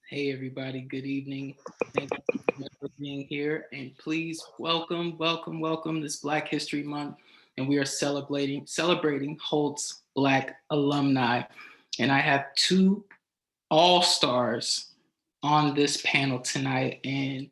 Hey everybody, good evening. Thank you so much for being here. And please welcome this Black History Month. And we are celebrating Hult's Black alumni. And I have two all-stars on this panel tonight. And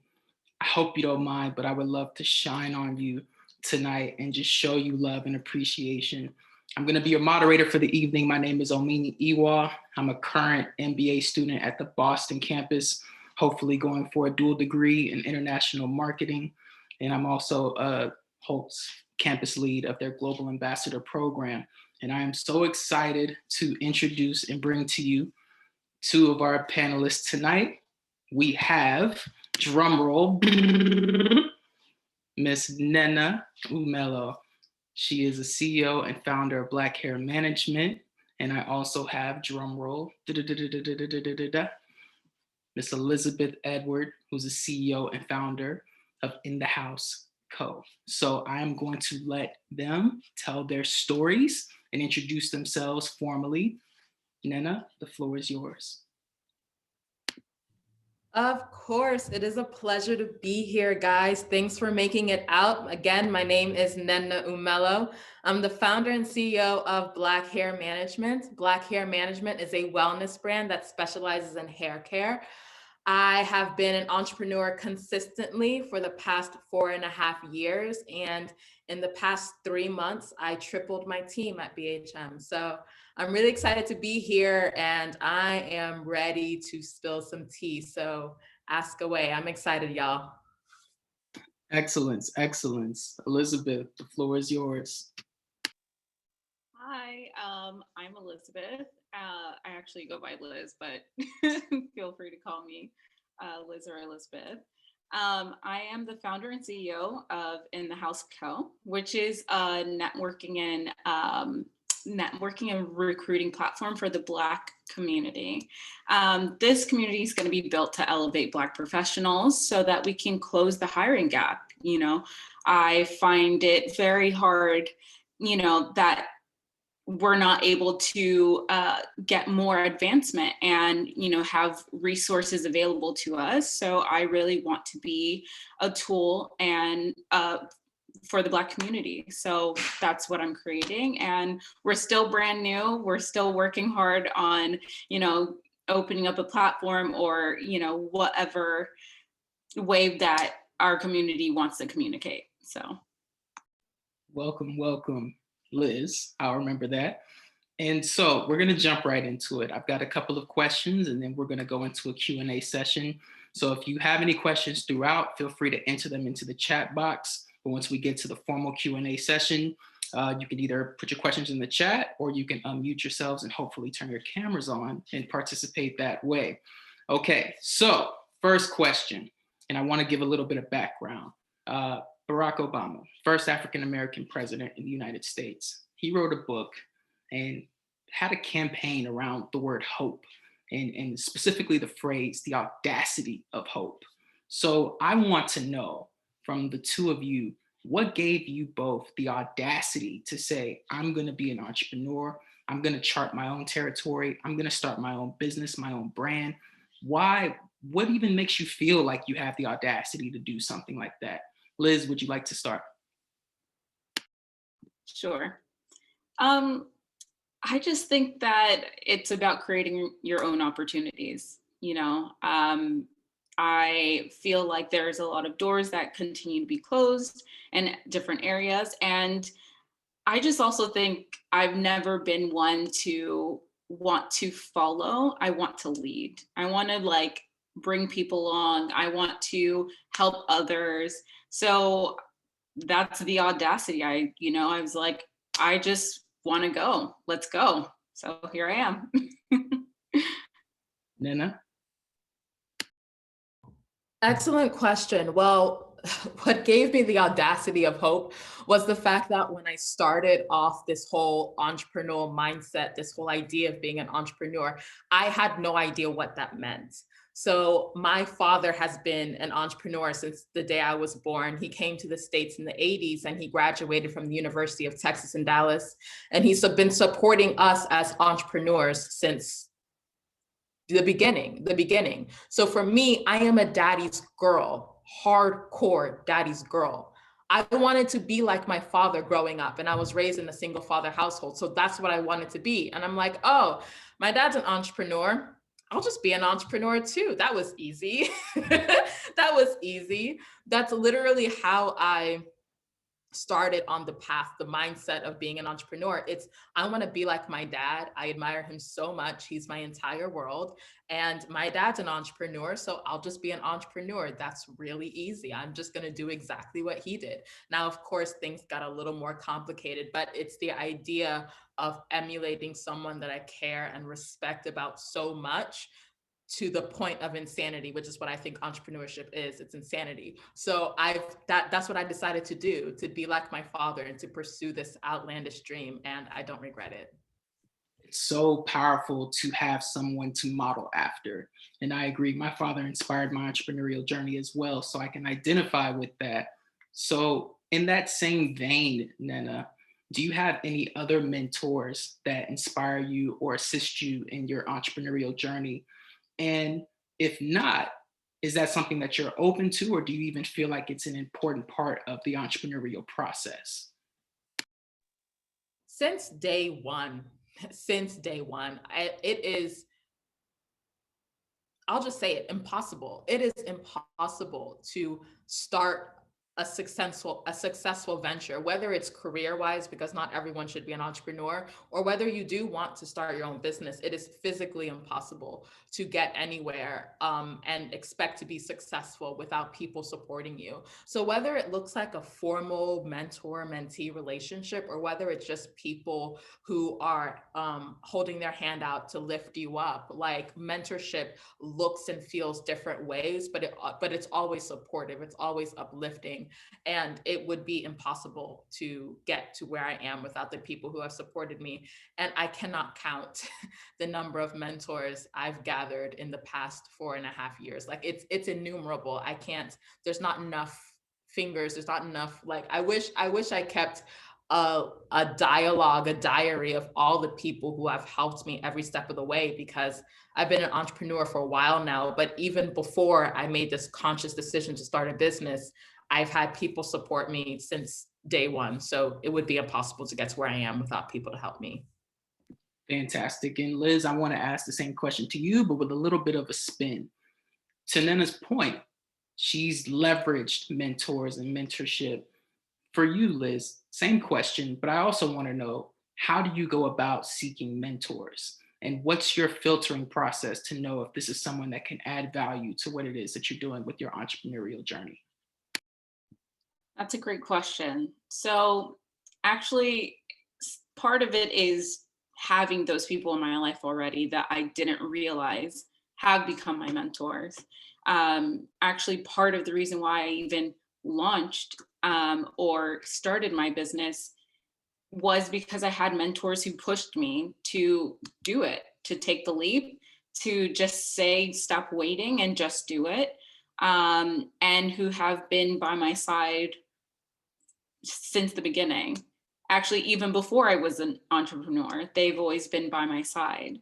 I hope you don't mind, but I would love to shine on you tonight and just show you love and appreciation. I'm going to be your moderator for the evening. My name is Omini Ewah. I'm a current MBA student at the Boston campus, hopefully going for a dual degree in international marketing. And I'm also a Holt's campus lead of their Global Ambassador program. And I am so excited to introduce and bring to you two of our panelists tonight. We have, drumroll, Miss Nena Umelo. She is a CEO and founder of Black Hair Management. And I also have, drumroll, Miss Elizabeth Edward, who's a CEO and founder of In the House Co. So I'm going to let them tell their stories and introduce themselves formally. Nena, the floor is yours. Of course, it is a pleasure to be here, guys. Thanks for making it out. Again, my name is Nena Umelo. I'm the founder and CEO of Black Hair Management. Black Hair Management is a wellness brand that specializes in hair care. I have been an entrepreneur consistently for the past 4.5 years. And in the past 3 months, I tripled my team at BHM. So I'm really excited to be here and I am ready to spill some tea. So ask away. I'm excited, y'all. Excellence. Elizabeth, the floor is yours. Hi, I'm Elizabeth. I actually go by Liz, but feel free to call me Liz or Elizabeth. I am the founder and CEO of In the House Co., which is a networking and recruiting platform for the Black community. This community is going to be built to elevate Black professionals so that we can close the hiring gap. I find it very hard, that we're not able to get more advancement and have resources available to us. So I really want to be a tool and for the Black community. So that's what I'm creating. And we're still brand new. We're still working hard on, opening up a platform or, whatever way that our community wants to communicate. So. Welcome, Liz. I'll remember that. And so we're going to jump right into it. I've got a couple of questions and then we're going to go into a Q&A session. So if you have any questions throughout, feel free to enter them into the chat box. But once we get to the formal Q&A session, you can either put your questions in the chat or you can unmute yourselves and hopefully turn your cameras on and participate that way. Okay, so first question, and I want to give a little bit of background. Barack Obama, first African-American president in the United States. He wrote a book and had a campaign around the word hope and specifically the phrase, the audacity of hope. So I want to know from the two of you, what gave you both the audacity to say, I'm going to be an entrepreneur, I'm going to chart my own territory, I'm going to start my own business, my own brand? Why? What even makes you feel like you have the audacity to do something like that? Liz, would you like to start? Sure. I just think that it's about creating your own opportunities. I feel like there's a lot of doors that continue to be closed in different areas. And I just also think I've never been one to want to follow. I want to lead. I want to bring people along. I want to help others. So that's the audacity. I was like, I just want to go. Let's go. So here I am. Nena? Excellent question. Well, what gave me the audacity of hope was the fact that when I started off this whole entrepreneurial mindset, this whole idea of being an entrepreneur, I had no idea what that meant. So my father has been an entrepreneur since the day I was born. He came to the States in the 80s and he graduated from the University of Texas in Dallas. And he's been supporting us as entrepreneurs since the beginning. So for me, I am a daddy's girl, hardcore daddy's girl. I wanted to be like my father growing up, and I was raised in a single father household. So that's what I wanted to be. And I'm like, oh, my dad's an entrepreneur. I'll just be an entrepreneur too. That was easy. That was easy. That's literally how I started on the path, the mindset of being an entrepreneur. It's, I want to be like my dad. I admire him so much. He's my entire world. And my dad's an entrepreneur, so I'll just be an entrepreneur. That's really easy. I'm just going to do exactly what he did. Now, of course, things got a little more complicated, but it's the idea of emulating someone that I care and respect about so much, to the point of insanity, which is what I think entrepreneurship is. It's insanity. So that's what I decided to do, to be like my father and to pursue this outlandish dream. And I don't regret it. It's so powerful to have someone to model after. And I agree, my father inspired my entrepreneurial journey as well. So I can identify with that. So in that same vein, Nena, do you have any other mentors that inspire you or assist you in your entrepreneurial journey? And if not, is that something that you're open to, or do you even feel like it's an important part of the entrepreneurial process? Since day one, it is, I'll just say it, impossible. It is impossible to start a successful venture, whether it's career-wise, because not everyone should be an entrepreneur, or whether you do want to start your own business. It is physically impossible to get anywhere and expect to be successful without people supporting you. So whether it looks like a formal mentor-mentee relationship, or whether it's just people who are holding their hand out to lift you up, like mentorship looks and feels different ways, but it's always supportive, it's always uplifting. And it would be impossible to get to where I am without the people who have supported me. And I cannot count the number of mentors I've gathered in the past 4.5 years. Like it's innumerable. I can't, there's not enough fingers, there's not enough, like, I wish I kept a dialogue, a diary of all the people who have helped me every step of the way, because I've been an entrepreneur for a while now. But even before I made this conscious decision to start a business, I've had people support me since day one. So it would be impossible to get to where I am without people to help me. Fantastic. And Liz, I want to ask the same question to you, but with a little bit of a spin. To Nena's point, she's leveraged mentors and mentorship. For you, Liz, same question, but I also want to know, how do you go about seeking mentors? And what's your filtering process to know if this is someone that can add value to what it is that you're doing with your entrepreneurial journey? That's a great question. So actually, part of it is having those people in my life already that I didn't realize have become my mentors. Actually, part of the reason why I even launched or started my business was because I had mentors who pushed me to do it, to take the leap, to just say, stop waiting and just do it. And who have been by my side since the beginning. Actually, even before I was an entrepreneur, they've always been by my side.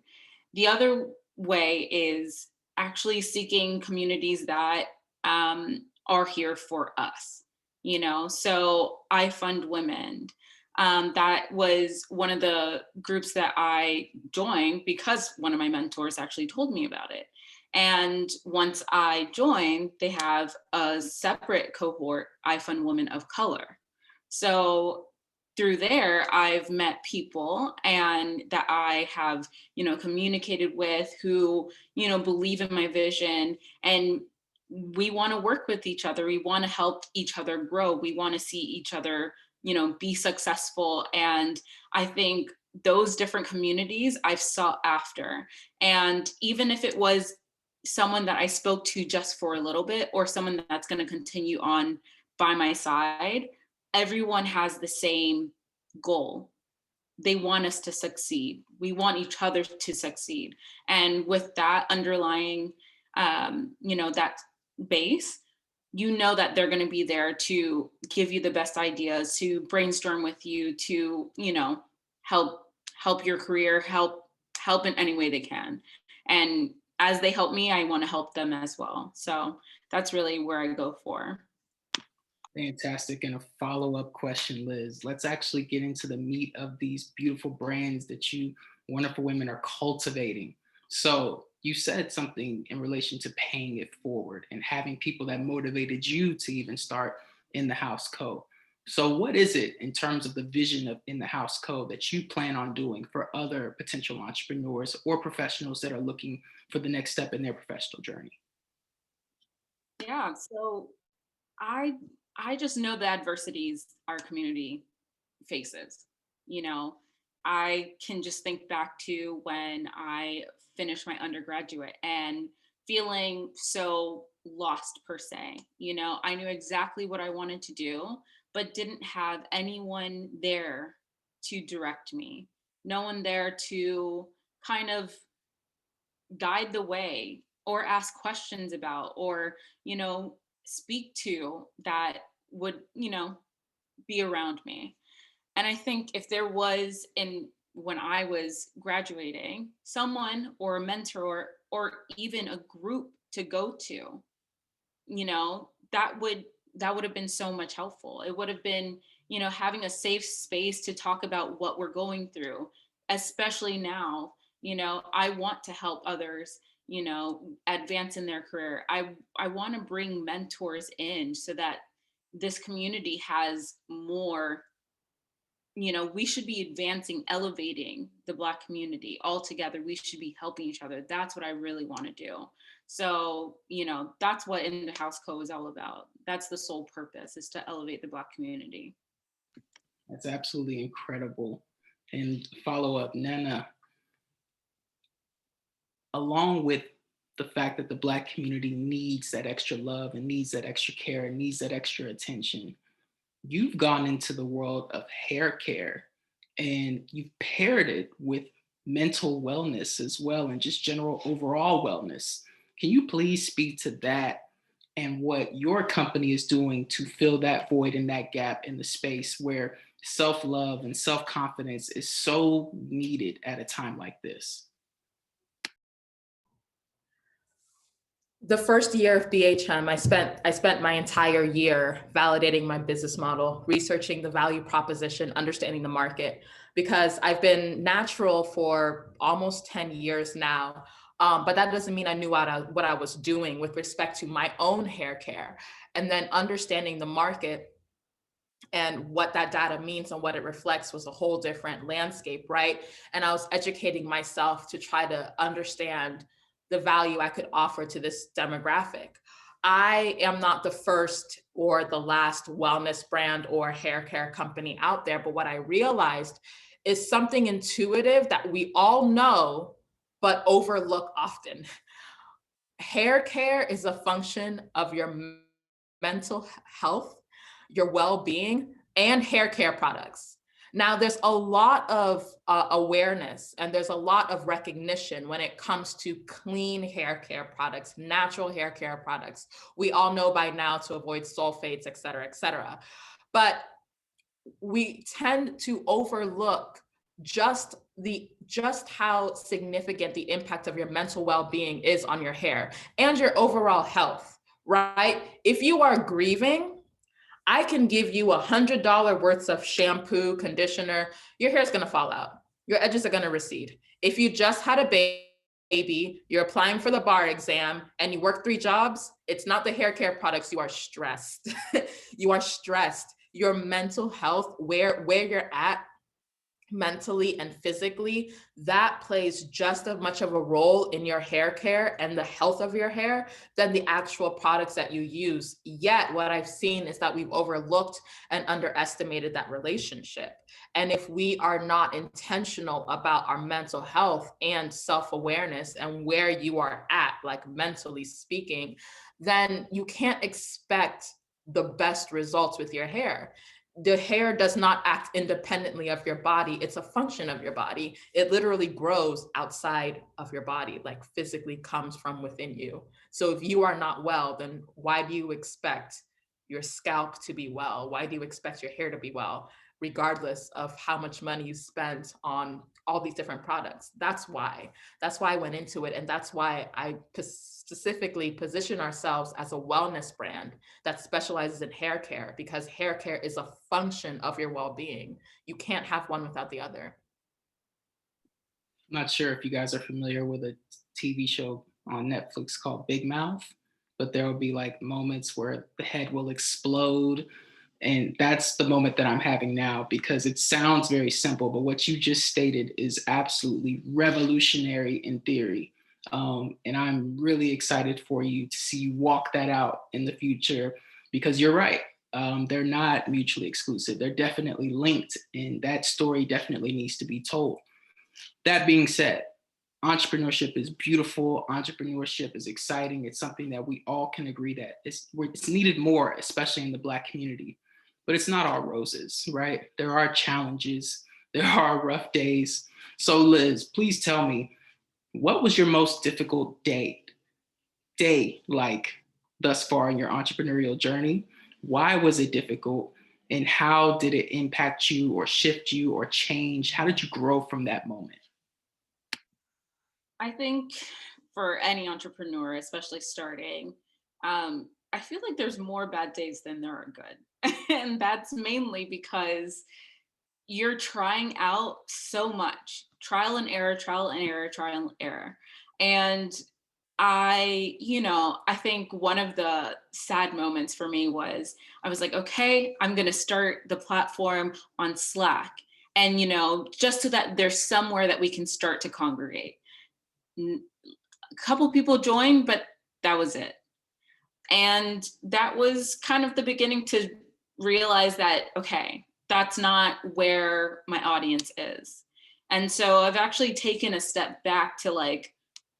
The other way is actually seeking communities that are here for us. So I Fund Women. That was one of the groups that I joined because one of my mentors actually told me about it. And once I joined, they have a separate cohort, I Fund Women of Color. So through there, I've met people and that I have, communicated with who, believe in my vision, and we want to work with each other. We want to help each other grow. We want to see each other, be successful. And I think those different communities I've sought after. And even if it was someone that I spoke to just for a little bit, or someone that's going to continue on by my side, everyone has the same goal. They want us to succeed. We want each other to succeed. And with that underlying, that base, that they're going to be there to give you the best ideas, to brainstorm with you, to, help your career, help in any way they can. And as they help me, I want to help them as well. So that's really where I go for. Fantastic. And a follow-up question, Liz. Let's actually get into the meat of these beautiful brands that you wonderful women are cultivating. So you said something in relation to paying it forward and having people that motivated you to even start In the House Co. So what is it in terms of the vision of In the House Co that you plan on doing for other potential entrepreneurs or professionals that are looking for the next step in their professional journey? Yeah, so I I just know the adversities our community faces. You know, I can just think back to when I finished my undergraduate and feeling so lost per se. You know, I knew exactly what I wanted to do, but didn't have anyone there to direct me. No one there to kind of guide the way or ask questions about or, you know, speak to that would, you know, be around me. And I think if there was in when I was graduating, someone or a mentor or even a group to go to, you know, that would have been so much helpful. It would have been, you know, having a safe space to talk about what we're going through, especially now. You know, I want to help others, you know, advance in their career. I want to bring mentors in so that this community has more, you know, we should be advancing, elevating the Black community all together. We should be helping each other. That's what I really want to do. So, you know, that's what In the House Co is all about. That's the sole purpose, is to elevate the Black community. That's absolutely incredible. And follow up, Nana, along with the fact that the Black community needs that extra love and needs that extra care and needs that extra attention, you've gone into the world of hair care and you've paired it with mental wellness as well and just general overall wellness. Can you please speak to that and what your company is doing to fill that void and that gap in the space where self-love and self-confidence is so needed at a time like this? The first year of BHM, I spent my entire year validating my business model, researching the value proposition, understanding the market, because I've been natural for almost 10 years now. But that doesn't mean I knew what I was doing with respect to my own hair care. And then understanding the market and what that data means and what it reflects was a whole different landscape, right? And I was educating myself to try to understand the value I could offer to this demographic. I am not the first or the last wellness brand or hair care company out there, but what I realized is something intuitive that we all know, but overlook often. Hair care is a function of your mental health, your well-being, and hair care products. Now, there's a lot of awareness and there's a lot of recognition when it comes to clean hair care products, natural hair care products. We all know by now to avoid sulfates, et cetera, et cetera. But we tend to overlook just how significant the impact of your mental well-being is on your hair and your overall health, right? If you are grieving, I can give you $100 worth of shampoo, conditioner, your hair's gonna fall out. Your edges are gonna recede. If you just had a baby, you're applying for the bar exam and you work 3 jobs, it's not the hair care products, you are stressed. You are stressed. Your mental health, where you're at mentally and physically, that plays just as much of a role in your hair care and the health of your hair than the actual products that you use. Yet what I've seen is that we've overlooked and underestimated that relationship. And if we are not intentional about our mental health and self-awareness and where you are at, like mentally speaking, then you can't expect the best results with your hair. The hair does not act independently of your body. It's a function of your body. It literally grows outside of your body, like physically comes from within you. So if you are not well, then why do you expect your scalp to be well? Why do you expect your hair to be well, regardless of how much money you spent on all these different products. That's why I went into it. And that's why I specifically position ourselves as a wellness brand that specializes in hair care, because hair care is a function of your well-being. You can't have one without the other. I'm not sure if you guys are familiar with a TV show on Netflix called Big Mouth, but there will be like moments where the head will explode. And that's the moment that I'm having now, because it sounds very simple, but what you just stated is absolutely revolutionary in theory. And I'm really excited for you to see you walk that out in the future, because you're right. They're not mutually exclusive. They're definitely linked, and that story definitely needs to be told. That being said, entrepreneurship is beautiful. Entrepreneurship is exciting. It's something that we all can agree that it's needed more, especially in the Black community. But it's not all roses, right? There are challenges. There are rough days. So Liz, please tell me, what was your most difficult day like thus far in your entrepreneurial journey? Why was it difficult? And how did it impact you or shift you or change? How did you grow from that moment? I think for any entrepreneur, especially starting, I feel like there's more bad days than there are good. And that's mainly because you're trying out so much, trial and error, trial and error, trial and error. And I think one of the sad moments for me was I was like, okay, I'm going to start the platform on Slack. And, just so that there's somewhere that we can start to congregate. A couple people joined, but that was it. And that was kind of the beginning to realize that, okay, that's not where my audience is. And so I've actually taken a step back to like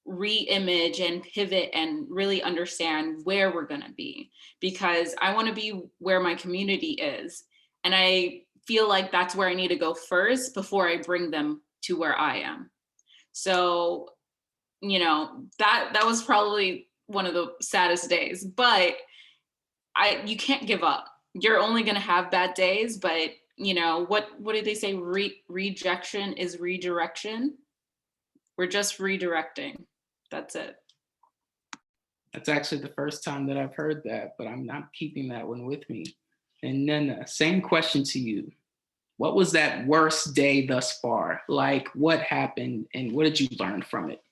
re-image and pivot and really understand where we're going to be, because I want to be where my community is. And I feel like that's where I need to go first before I bring them to where I am. So, that was probably one of the saddest days, but you can't give up. You're only going to have bad days, but what did they say? Rejection is redirection. We're just redirecting. That's it. That's actually the first time that I've heard that, but I'm not keeping that one with me. And then same question to you. What was that worst day thus far? Like, what happened and what did you learn from it?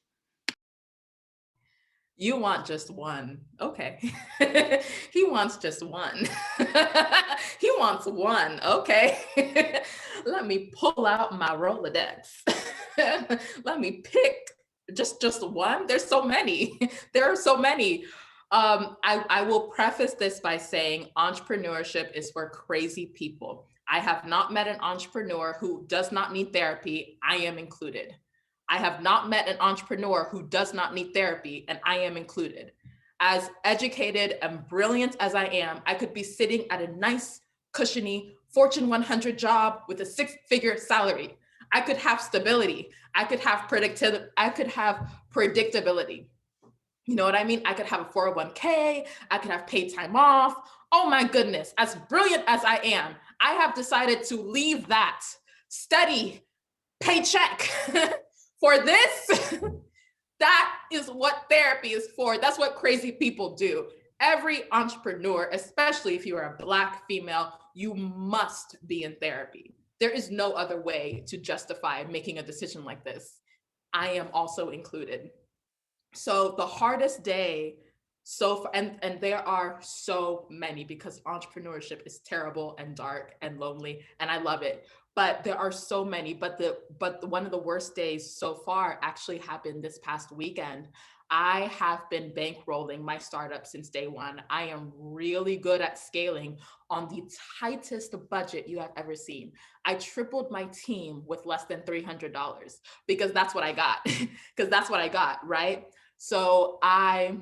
You want just one. Okay. He wants just one. He wants one. Okay. Let me pull out my Rolodex. Let me pick just one. There's so many. There are so many. I will preface this by saying entrepreneurship is for crazy people. I have not met an entrepreneur who does not need therapy. I am included. I have not met an entrepreneur who does not need therapy, and I am included. As educated and brilliant as I am, I could be sitting at a nice, cushiony Fortune 100 job with a 6-figure salary. I could have stability. I could have predictability. You know what I mean? I could have a 401k. I could have paid time off. Oh my goodness, as brilliant as I am, I have decided to leave that steady paycheck for this. That is what therapy is for. That's what crazy people do. Every entrepreneur, especially if you are a Black female, you must be in therapy. There is no other way to justify making a decision like this. I am also included. So the hardest day so far, and there are so many, because entrepreneurship is terrible and dark and lonely, and I love it. But there are so many. But one of the worst days so far actually happened this past weekend. I have been bankrolling my startup since day one. I am really good at scaling on the tightest budget you have ever seen. I tripled my team with less than $300 because that's what I got. Because that's what I got, right? So I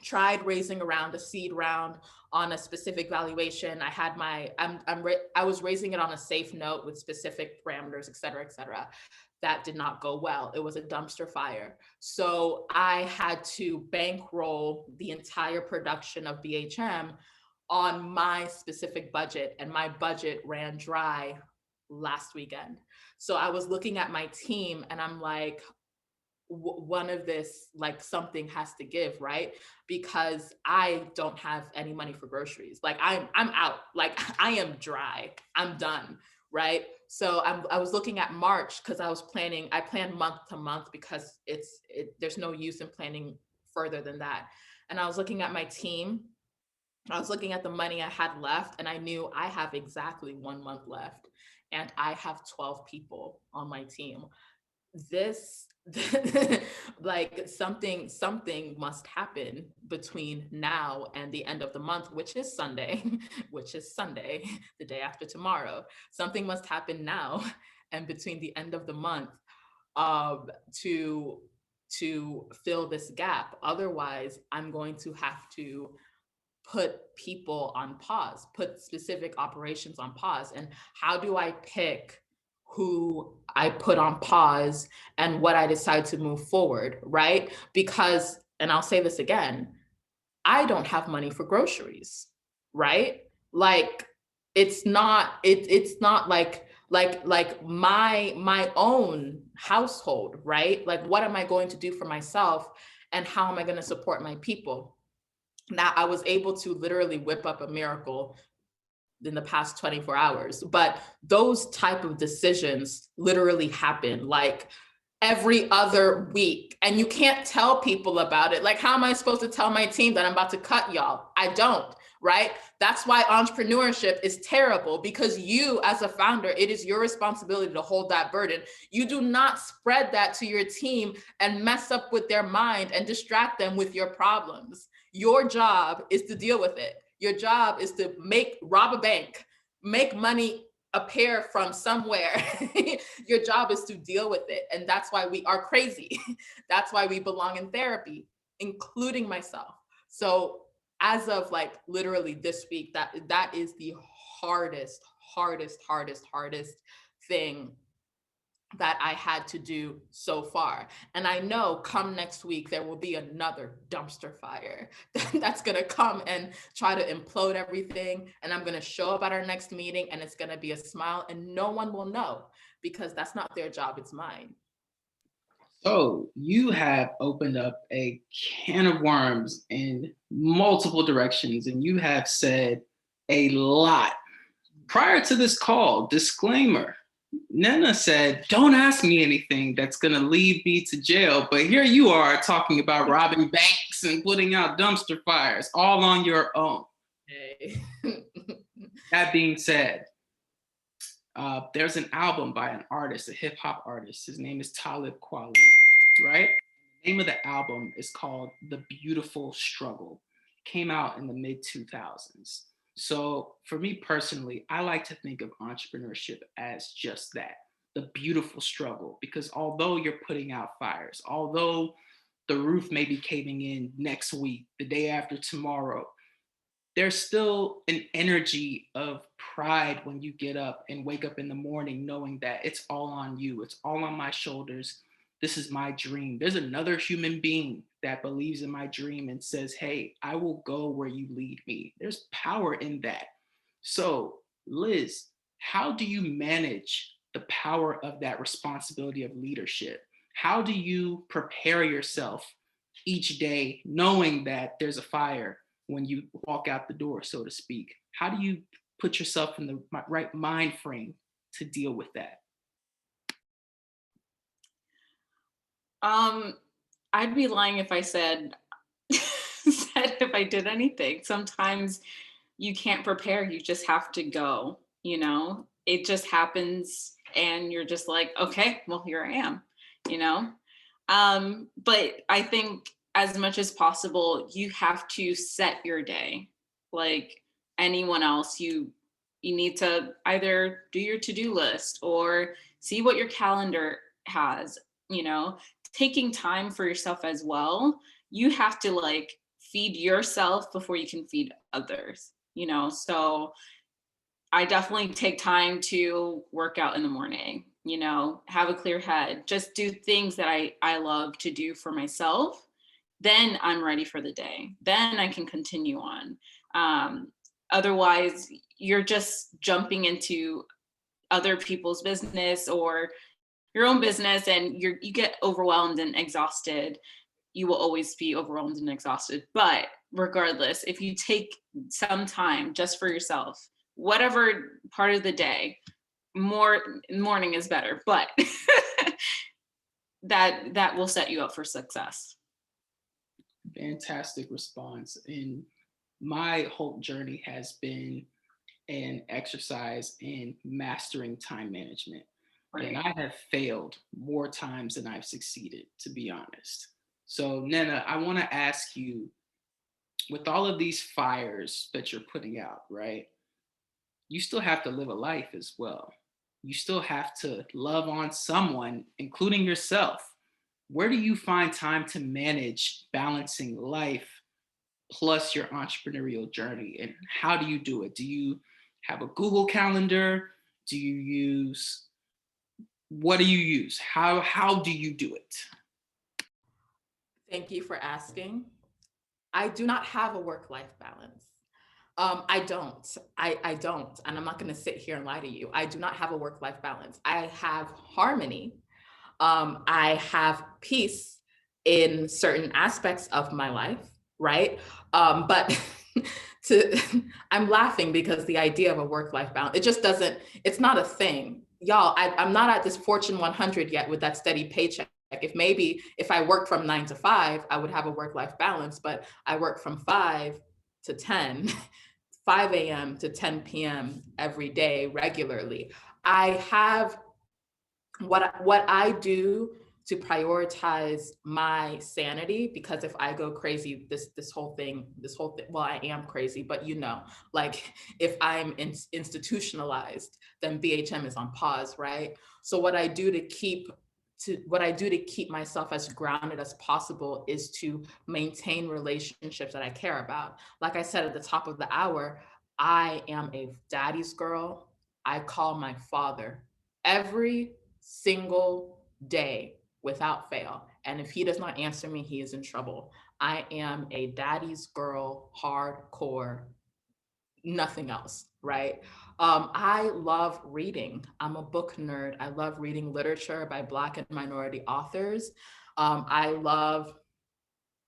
tried raising around a seed round on a specific valuation. I had I was raising it on a safe note with specific parameters, et cetera, et cetera. That did not go well. It was a dumpster fire. So I had to bankroll the entire production of BHM on my specific budget, and my budget ran dry last weekend. So I was looking at my team and I'm like, one of this, like something has to give, right? Because I don't have any money for groceries. Like I'm out. Like I am dry. I'm done, right? So I was looking at March because I plan month to month because there's no use in planning further than that. And I was looking at my team. I was looking at the money I had left, and I knew I have exactly 1 month left, and I have 12 people on my team. This like something must happen between now and the end of the month, which is Sunday, the day after tomorrow. Something must happen now and between the end of the month, to fill this gap. Otherwise, I'm going to have to put people on pause, put specific operations on pause. And how do I pick who I put on pause and what I decide to move forward, right? Because, and I'll say this again, I don't have money for groceries, right? Like it's not like my own household, right? Like what am I going to do for myself and how am I going to support my people? Now I was able to literally whip up a miracle in the past 24 hours, but those type of decisions literally happen like every other week, and you can't tell people about it. Like, how am I supposed to tell my team that I'm about to cut y'all? I don't, right? That's why entrepreneurship is terrible, because you as a founder, it is your responsibility to hold that burden. You do not spread that to your team and mess up with their mind and distract them with your problems. Your job is to deal with it. Your job is to rob a bank, make money appear from somewhere. Your job is to deal with it. And that's why we are crazy. That's why we belong in therapy, including myself. So as of like literally this week, that is the hardest thing that I had to do so far. And I know come next week, there will be another dumpster fire that's gonna come and try to implode everything. And I'm gonna show up at our next meeting and it's gonna be a smile and no one will know, because that's not their job, it's mine. So you have opened up a can of worms in multiple directions, and you have said a lot. Prior to this call, disclaimer, Nena said, don't ask me anything that's going to lead me to jail. But here you are talking about robbing banks and putting out dumpster fires all on your own. Hey. That being said, there's an album by an artist, a hip hop artist. His name is Talib Kweli, right? The name of the album is called The Beautiful Struggle. It came out in the mid 2000s. So for me personally, I like to think of entrepreneurship as just that, the beautiful struggle, because although you're putting out fires, although the roof may be caving in next week, the day after tomorrow, there's still an energy of pride when you get up and wake up in the morning knowing that it's all on you, it's all on my shoulders. This is my dream. There's another human being that believes in my dream and says, hey, I will go where you lead me. There's power in that. So, Liz, how do you manage the power of that responsibility of leadership? How do you prepare yourself each day knowing that there's a fire when you walk out the door, so to speak? How do you put yourself in the right mind frame to deal with that? I'd be lying if I said if I did anything. Sometimes you can't prepare, you just have to go, you know? It just happens and you're just like, okay, well, here I am, you know? But I think as much as possible, you have to set your day. Like anyone else, you need to either do your to-do list or see what your calendar has, you know, taking time for yourself as well. You have to like feed yourself before you can feed others, you know? So I definitely take time to work out in the morning, you know, have a clear head, just do things that I love to do for myself. Then I'm ready for the day. Then I can continue on. Otherwise, you're just jumping into other people's business or your own business, and you get overwhelmed and exhausted. You will always be overwhelmed and exhausted. But regardless, if you take some time just for yourself, whatever part of the day, morning is better, but that will set you up for success. Fantastic response. And my whole journey has been an exercise in mastering time management. Right. And I have failed more times than I've succeeded, to be honest. So, Nena, I want to ask you, with all of these fires that you're putting out, right? You still have to live a life as well. You still have to love on someone, including yourself. Where do you find time to manage balancing life plus your entrepreneurial journey? And how do you do it? Do you have a Google Calendar? Do you use, what do you use? How do you do it? Thank you for asking. I do not have a work-life balance. I don't. I don't. And I'm not going to sit here and lie to you. I do not have a work-life balance. I have harmony. I have peace in certain aspects of my life, right? But I'm laughing because the idea of a work-life balance, it just doesn't, it's not a thing. Y'all, I'm not at this Fortune 100 yet with that steady paycheck. If I worked from 9 to 5, I would have a work-life balance, but I work from 5 to 10, 5 a.m. to 10 p.m. every day regularly. I have what I do to prioritize my sanity, because if I go crazy, this whole thing, well, I am crazy, but like if I'm institutionalized, then BHM is on pause, right? So what I do to keep myself as grounded as possible is to maintain relationships that I care about. Like I said at the top of the hour, I am a daddy's girl. I call my father every single day without fail. And if he does not answer me, he is in trouble. I am a daddy's girl, hardcore, nothing else, right? I love reading. I'm a book nerd. I love reading literature by Black and minority authors. I love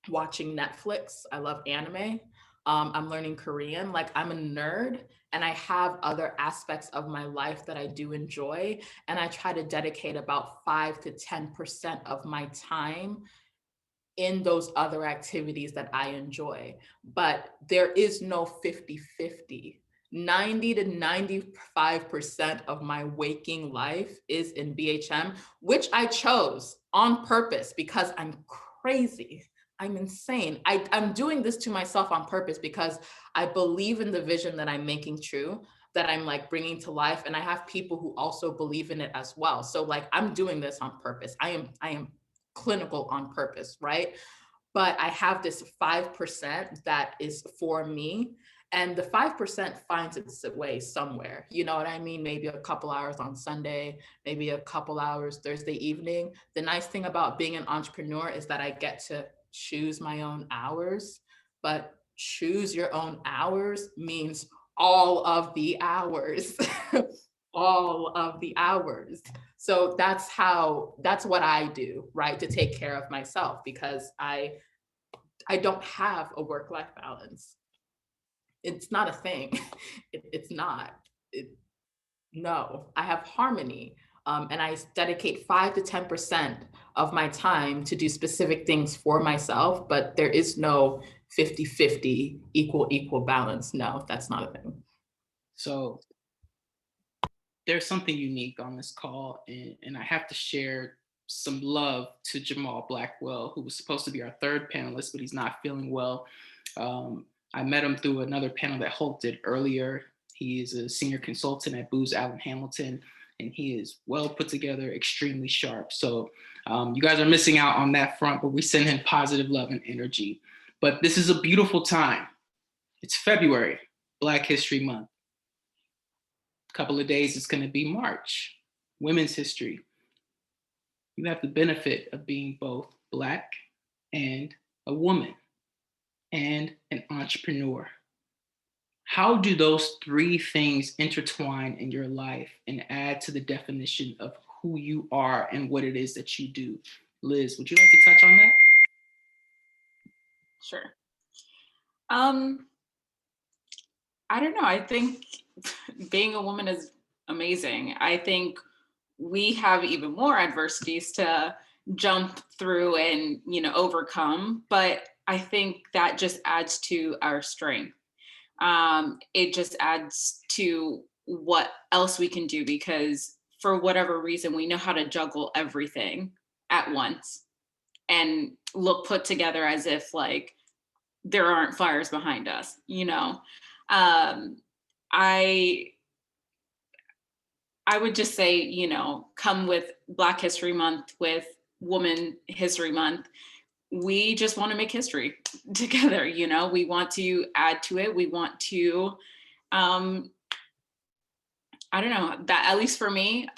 watching Netflix. I love anime. I'm learning Korean. Like, I'm a nerd, and I have other aspects of my life that I do enjoy. And I try to dedicate about 5 to 10% of my time in those other activities that I enjoy. But there is no 50-50. 90 to 95% of my waking life is in BHM, which I chose on purpose because I'm crazy. I'm insane. I'm doing this to myself on purpose because I believe in the vision that I'm making true, that I'm like bringing to life. And I have people who also believe in it as well. So like, I'm doing this on purpose. I am clinical on purpose, right? But I have this 5% that is for me. And the 5% finds its way somewhere. You know what I mean? Maybe a couple hours on Sunday, maybe a couple hours Thursday evening. The nice thing about being an entrepreneur is that I get to choose my own hours, but choose your own hours means all of the hours, all of the hours. So that's what I do, right? To take care of myself, because I don't have a work-life balance. It's not a thing. It's not. No, I have harmony. And I dedicate 5 to 10% of my time to do specific things for myself, but there is no 50-50 equal balance. No, that's not a thing. So there's something unique on this call, and I have to share some love to Jamal Blackwell, who was supposed to be our third panelist, but he's not feeling well. I met him through another panel that Hult did earlier. He is a senior consultant at Booz Allen Hamilton, and he is well put together, extremely sharp. So you guys are missing out on that front, but we send him positive love and energy. But this is a beautiful time. It's February, Black History Month. A couple of days, it's going to be March, Women's History. You have the benefit of being both Black and a woman and an entrepreneur. How do those three things intertwine in your life and add to the definition of who you are and what it is that you do? Liz, would you like to touch on that? Sure. Um, I don't know. I think being a woman is amazing. I think we have even more adversities to jump through and, overcome, but I think that just adds to our strength. It just adds to what else we can do, because for whatever reason, we know how to juggle everything at once and look put together as if like there aren't fires behind us. Um, I I would just say, come with Black History Month, with Woman History Month. We just want to make history together. We want to add to it. We want to, um, I don't know, that at least for me,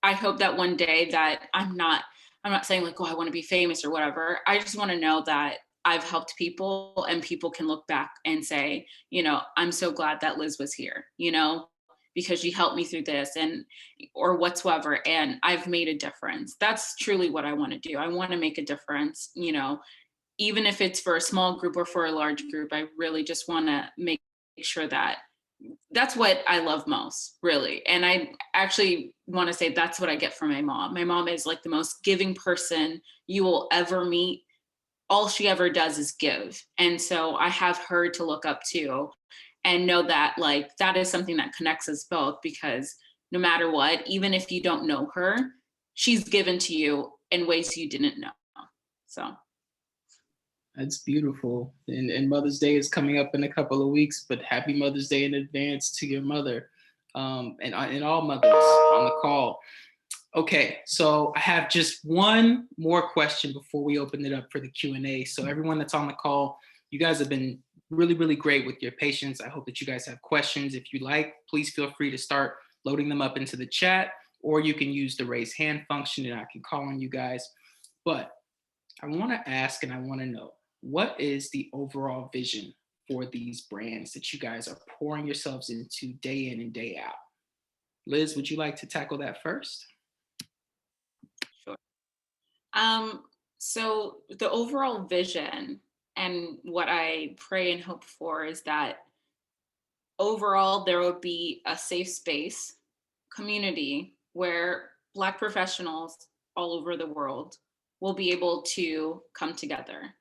I hope that one day that I'm not saying like, oh, I want to be famous or whatever. I just want to know that I've helped people and people can look back and say, I'm so glad that Liz was here, because she helped me through this and or whatsoever. And I've made a difference. That's truly what I want to do. I want to make a difference, even if it's for a small group or for a large group. I really just want to make sure that that's what I love most, really. And I actually want to say that's what I get from my mom. My mom is like the most giving person you will ever meet. All she ever does is give. And so I have her to look up to and know that like that is something that connects us both, because no matter what, even if you don't know her, she's given to you in ways you didn't know. So That's beautiful. And Mother's Day is coming up in a couple of weeks, but happy Mother's Day in advance to your mother, and all mothers on the call. Okay, so I have just one more question before we open it up for the Q&A. So everyone that's on the call, you guys have been really, really great with your patience. I hope that you guys have questions. If you like, please feel free to start loading them up into the chat, or you can use the raise hand function and I can call on you guys. But I want to ask and I want to know, what is the overall vision for these brands that you guys are pouring yourselves into day in and day out? Liz, would you like to tackle that first? sure. So the overall vision and what I pray and hope for is that overall there will be a safe space community where Black professionals all over the world will be able to come together,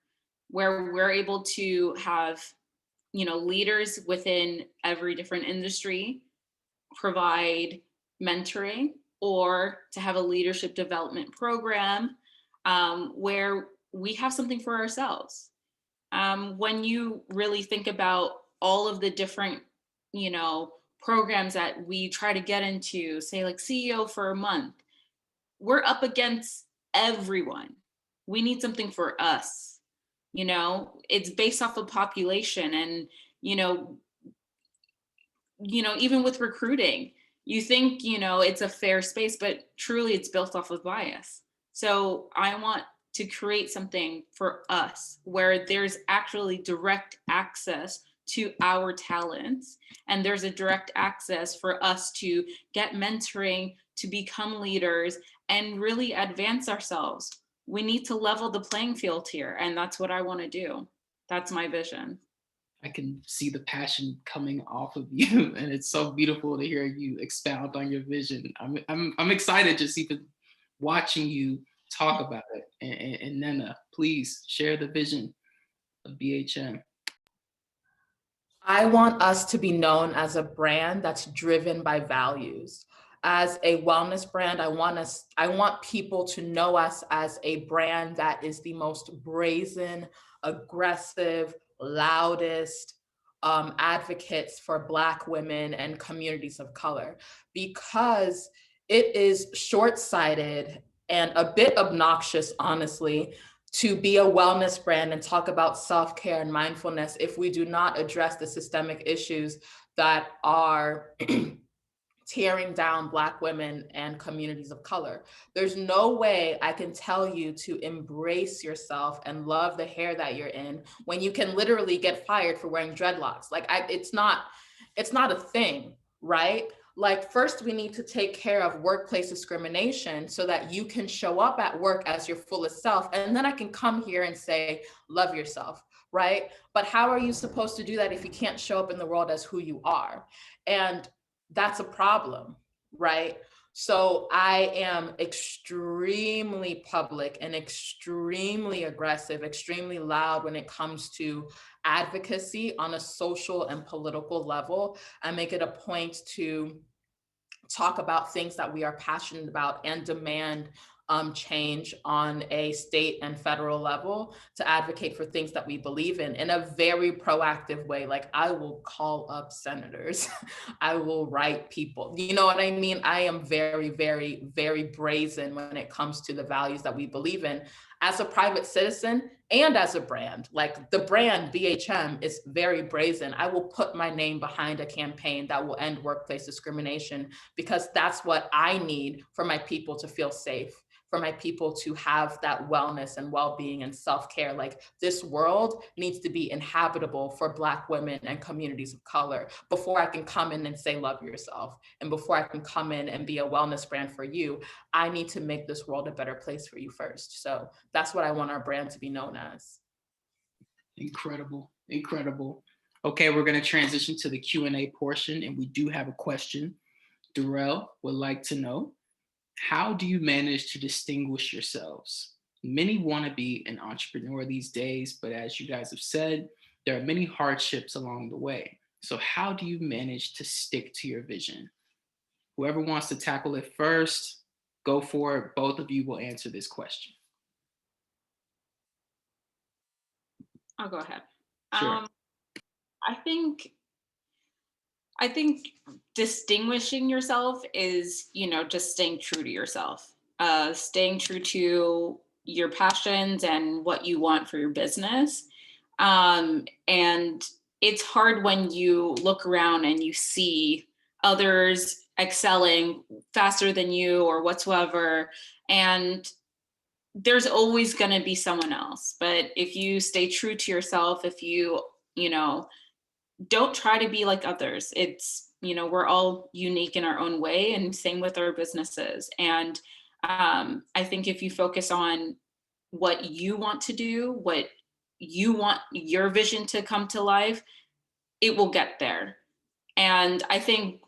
where we're able to have leaders within every different industry provide mentoring, or to have a leadership development program, where we have something for ourselves. When you really think about all of the different, programs that we try to get into, say like CEO for a month, we're up against everyone. We need something for us. It's based off of population, and you know, even with recruiting, you think, it's a fair space, but truly it's built off of bias. So I want to create something for us where there's actually direct access to our talents, and there's a direct access for us to get mentoring, to become leaders, and really advance ourselves. We need to level the playing field here, and that's what I want to do. That's my vision. I can see the passion coming off of you, and it's so beautiful to hear you expound on your vision. I'm excited just even watching you talk about it. And Nena, please share the vision of BHM. I want us to be known as a brand that's driven by values. As a wellness brand, I want people to know us as a brand that is the most brazen, aggressive, loudest advocates for Black women and communities of color, because it is short-sighted and a bit obnoxious, honestly, to be a wellness brand and talk about self-care and mindfulness if we do not address the systemic issues that are tearing down Black women and communities of color. There's no way I can tell you to embrace yourself and love the hair that you're in when you can literally get fired for wearing dreadlocks. Like it's not a thing, right? Like first we need to take care of workplace discrimination so that you can show up at work as your fullest self. And then I can come here and say, love yourself, right? But how are you supposed to do that if you can't show up in the world as who you are? And that's a problem, right? So I am extremely public and extremely aggressive, extremely loud when it comes to advocacy on a social and political level. I make it a point to talk about things that we are passionate about and demand change on a state and federal level, to advocate for things that we believe in a very proactive way. Like I will call up senators, I will write people, you know what I mean? I am very, very, very brazen when it comes to the values that we believe in as a private citizen and as a brand. Like the brand BHM is very brazen. I will put my name behind a campaign that will end workplace discrimination, because that's what I need for my people to feel safe, for my people to have that wellness and well-being and self-care. Like this world needs to be inhabitable for Black women and communities of color before I can come in and say, love yourself. And before I can come in and be a wellness brand for you, I need to make this world a better place for you first. So that's what I want our brand to be known as. Incredible, incredible. Okay, we're gonna transition to the Q&A portion, and we do have a question. Darrell would like to know, how do you manage to distinguish yourselves? Many want to be an entrepreneur these days, but as you guys have said, there are many hardships along the way. So how do you manage to stick to your vision? Whoever wants to tackle it first, go for it. Both of you will answer this question. I'll go ahead. Sure. I think distinguishing yourself is, just staying true to yourself, staying true to your passions and what you want for your business. And it's hard when you look around and you see others excelling faster than you or whatsoever. And there's always going to be someone else. But if you stay true to yourself, if you, don't try to be like others. It's, we're all unique in our own way, and same with our businesses. And I think if you focus on what you want to do, what you want your vision to come to life, it will get there. And I think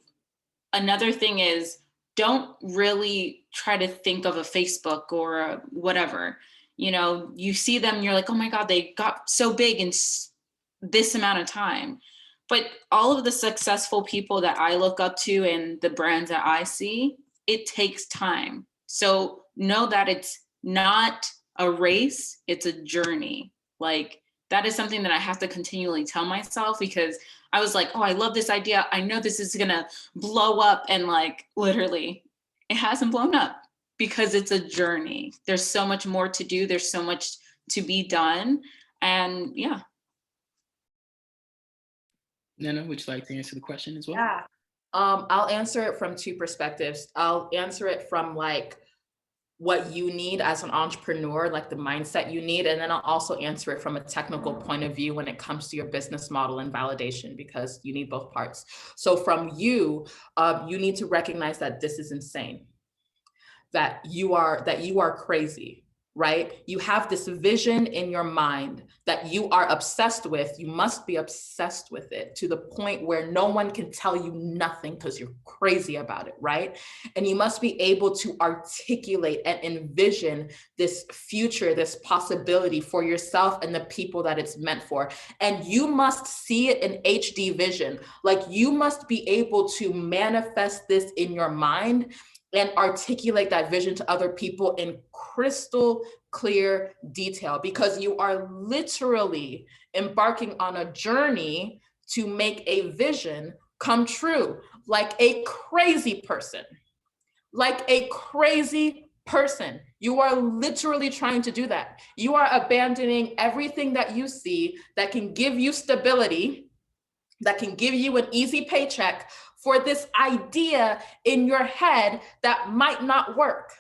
another thing is, don't really try to think of a Facebook or a whatever. You see them, you're like, oh my God, they got so big in this amount of time. But all of the successful people that I look up to and the brands that I see, it takes time. So know that it's not a race, it's a journey. Like that is something that I have to continually tell myself, because I was like, oh, I love this idea. I know this is gonna blow up, and like literally it hasn't blown up because it's a journey. There's so much more to do. There's so much to be done. And yeah. Nana, would you like to answer the question as well? Yeah. I'll answer it from two perspectives. I'll answer it from like what you need as an entrepreneur, like the mindset you need. And then I'll also answer it from a technical point of view when it comes to your business model and validation, because you need both parts. So from you, you need to recognize that this is insane, that you are crazy, right? You have this vision in your mind that you are obsessed with. You must be obsessed with it to the point where no one can tell you nothing because you're crazy about it, right? And you must be able to articulate and envision this future, this possibility for yourself and the people that it's meant for. And you must see it in HD vision. Like you must be able to manifest this in your mind and articulate that vision to other people in crystal clear detail, because you are literally embarking on a journey to make a vision come true, like a crazy person, like a crazy person. You are literally trying to do that. You are abandoning everything that you see that can give you stability, that can give you an easy paycheck for this idea in your head that might not work,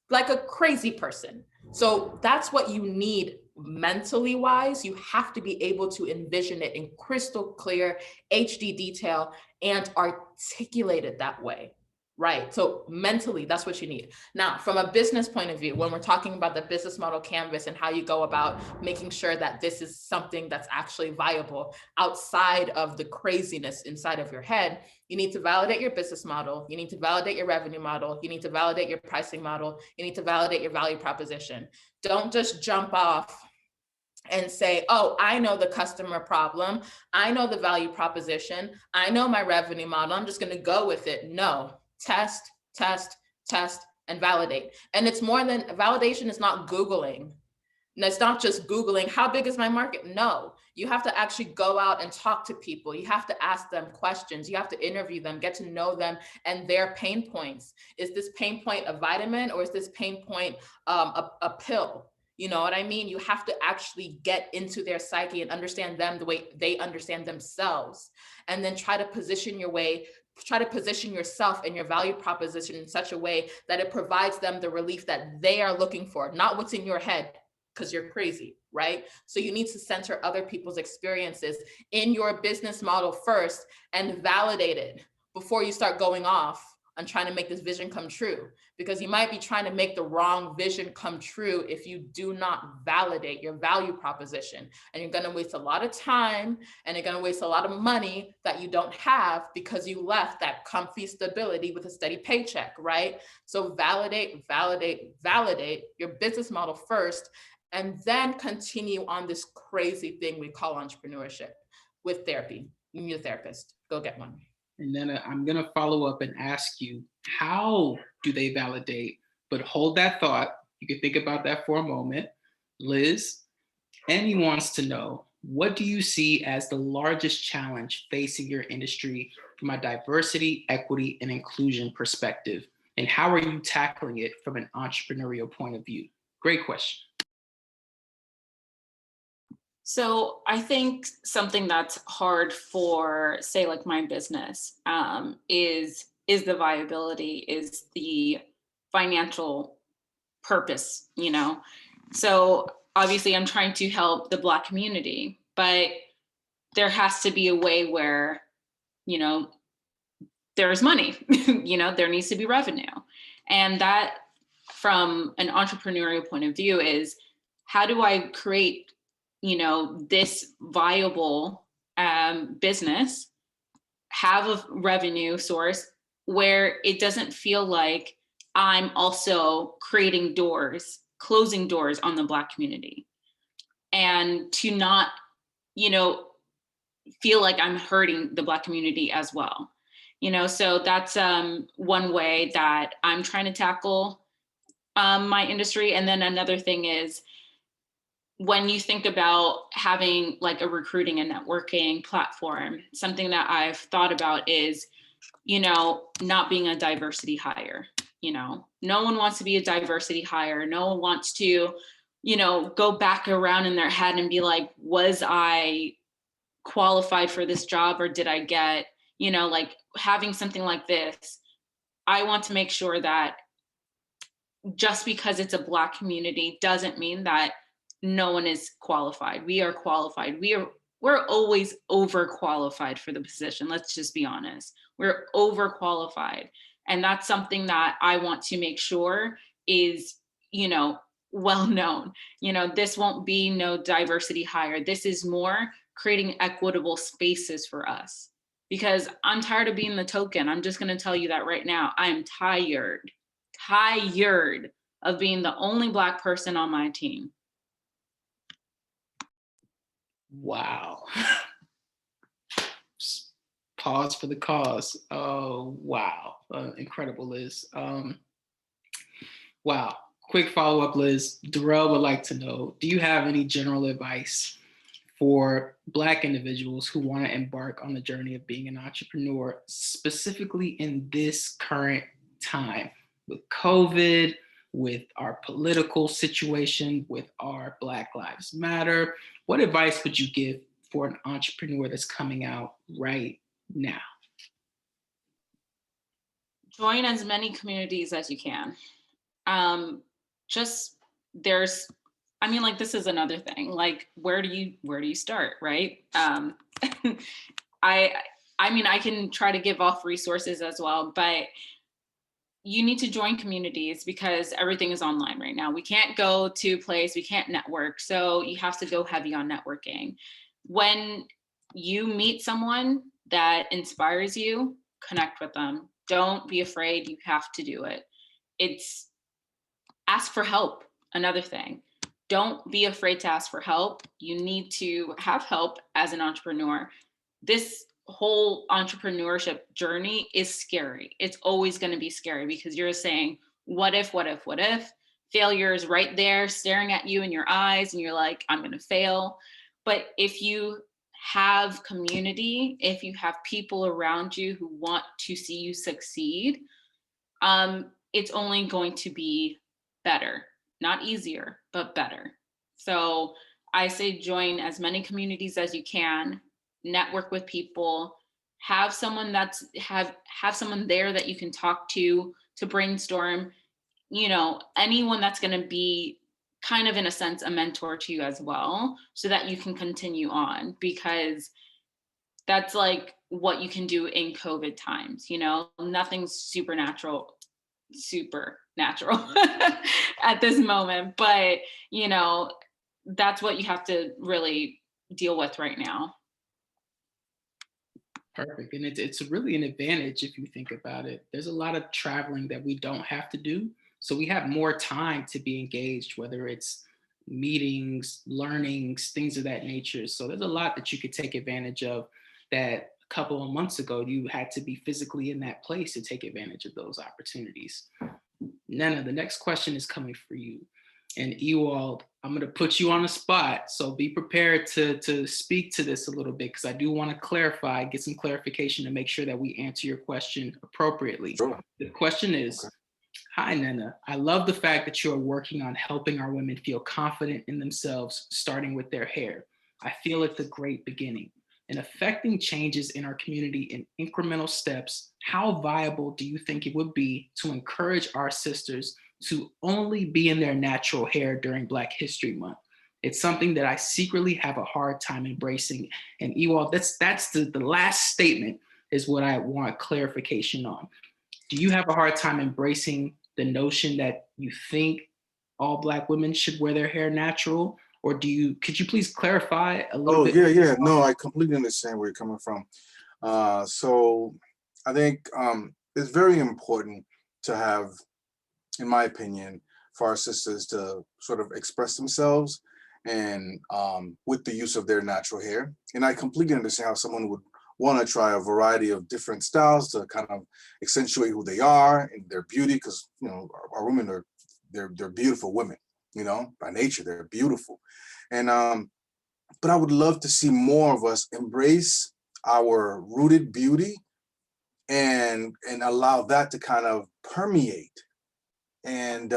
like a crazy person. So that's what you need mentally wise. You have to be able to envision it in crystal clear HD detail and articulate it that way. Right. So mentally, that's what you need. Now, from a business point of view, when we're talking about the business model canvas and how you go about making sure that this is something that's actually viable outside of the craziness inside of your head, you need to validate your business model. You need to validate your revenue model. You need to validate your pricing model. You need to validate your value proposition. Don't just jump off and say, oh, I know the customer problem. I know the value proposition. I know my revenue model. I'm just going to go with it. No, test, test, test, and validate. And it's more than validation is not Googling. And it's not just Googling, how big is my market? No, you have to actually go out and talk to people. You have to ask them questions. You have to interview them, get to know them and their pain points. Is this pain point a vitamin or is this pain point a pill? You know what I mean? You have to actually get into their psyche and understand them the way they understand themselves. And then try to position yourself and your value proposition in such a way that it provides them the relief that they are looking for, not what's in your head, because you're crazy, right? So you need to center other people's experiences in your business model first and validate it before you start going off on trying to make this vision come true, because you might be trying to make the wrong vision come true if you do not validate your value proposition. And you're going to waste a lot of time and you're going to waste a lot of money that you don't have because you left that comfy stability with a steady paycheck, right? So validate, validate, validate your business model first, and then continue on this crazy thing we call entrepreneurship with therapy. You need a therapist, go get one. And then I'm going to follow up and ask you, how do they validate? But hold that thought. You can think about that for a moment. Liz, Annie wants to know, what do you see as the largest challenge facing your industry from a diversity, equity, and inclusion perspective? And how are you tackling it from an entrepreneurial point of view? Great question. So I think something that's hard for, say, like my business is the viability, is the financial purpose, you know? So obviously I'm trying to help the Black community, but there has to be a way where, you know, there's money, you know, there needs to be revenue. And that, from an entrepreneurial point of view, is how do I create, you know, this viable business, have a revenue source where it doesn't feel like I'm also creating doors, closing doors on the Black community, and to not, you know, feel like I'm hurting the Black community as well. You know, so that's one way that I'm trying to tackle my industry. And then another thing is, when you think about having like a recruiting and networking platform, something that I've thought about is, you know, not being a diversity hire. You know, no one wants to be a diversity hire. No one wants to, you know, go back around in their head and be like, was I qualified for this job, or did I get, you know, like having something like this. I want to make sure that just because it's a Black community doesn't mean that no one is qualified. We are qualified. We're always overqualified for the position. Let's just be honest. We're overqualified. And that's something that I want to make sure is, you know, well known. You know, this won't be no diversity hire. This is more creating equitable spaces for us, because I'm tired of being the token. I'm just going to tell you that right now. I'm tired of being the only Black person on my team. Wow. Pause for the cause. Oh, wow. Incredible, Liz. Wow. Quick follow-up, Liz. Darrell would like to know, do you have any general advice for Black individuals who want to embark on the journey of being an entrepreneur, specifically in this current time with COVID, with our political situation, with our Black Lives Matter? What advice would you give for an entrepreneur that's coming out right now? Join as many communities as you can. Just there's, I mean, like, this is another thing. Like, where do you start, right? I mean, I can try to give off resources as well, but you need to join communities because everything is online right now. We can't go to a place, we can't network. So you have to go heavy on networking. When you meet someone that inspires you, connect with them. Don't be afraid, you have to do it. It's ask for help, another thing. Don't be afraid to ask for help. You need to have help as an entrepreneur. This whole entrepreneurship journey is scary. It's always going to be scary because you're saying, what if, what if, what if? Failure is right there staring at you in your eyes, and you're like, I'm going to fail. But if you have community, if you have people around you who want to see you succeed, it's only going to be better, not easier, but better. So I say join as many communities as you can, network with people, have someone have someone there that you can talk to brainstorm, you know, anyone that's going to be kind of, in a sense, a mentor to you as well, so that you can continue on, because that's like what you can do in COVID times. You know, nothing's supernatural at this moment, but you know, that's what you have to really deal with right now. Perfect. And it's really an advantage if you think about it. There's a lot of traveling that we don't have to do. So we have more time to be engaged, whether it's meetings, learnings, things of that nature. So there's a lot that you could take advantage of that a couple of months ago you had to be physically in that place to take advantage of those opportunities. Nana, the next question is coming for you. And Ewald, I'm going to put you on the spot. So be prepared to speak to this a little bit, because I do want to clarify, get some clarification to make sure that we answer your question appropriately. Sure. The question is, hi, Nana. I love the fact that you're working on helping our women feel confident in themselves, starting with their hair. I feel it's a great beginning. And affecting changes in our community in incremental steps, how viable do you think it would be to encourage our sisters to only be in their natural hair during Black History Month? It's something that I secretly have a hard time embracing. And Ewald, that's the last statement is what I want clarification on. Do you have a hard time embracing the notion that you think all Black women should wear their hair natural? Or could you please clarify a little bit? Yeah. No, I completely understand where you're coming from. So I think it's very important to have, in my opinion, for our sisters to sort of express themselves and with the use of their natural hair. And I completely understand how someone would want to try a variety of different styles to kind of accentuate who they are and their beauty, because you know our women they're beautiful women, you know, by nature they're beautiful. And but I would love to see more of us embrace our rooted beauty and allow that to kind of permeate. And